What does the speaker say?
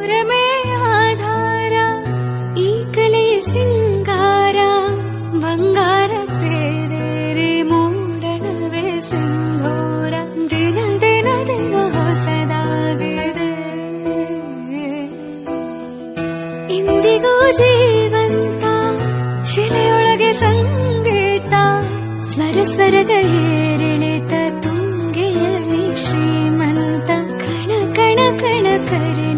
ಸ್ವರಮೇ ಆಧಾರ ಈ ಕಲೆಯ ಸಿಂಗಾರ ಬಂಗಾರ ತೇರೇರಿ ಮೂಡಣವೇ ಸಿಂಧೂರ ದಿನ ದಿನ ದಿನ ಹೊಸದಾಗಿದೆ ಇಂದಿಗೂ ಜೀವಂತ ಶಿಲೆಯೊಳಗೆ ಸಂಗೀತ ಸ್ವರ ಸ್ವರದ ಏರಿಳಿತ ತುಂಗೆಯಲ್ಲಿ ಶ್ರೀಮಂತ ಕಣ ಕಣ ಕಣ ಕರೆ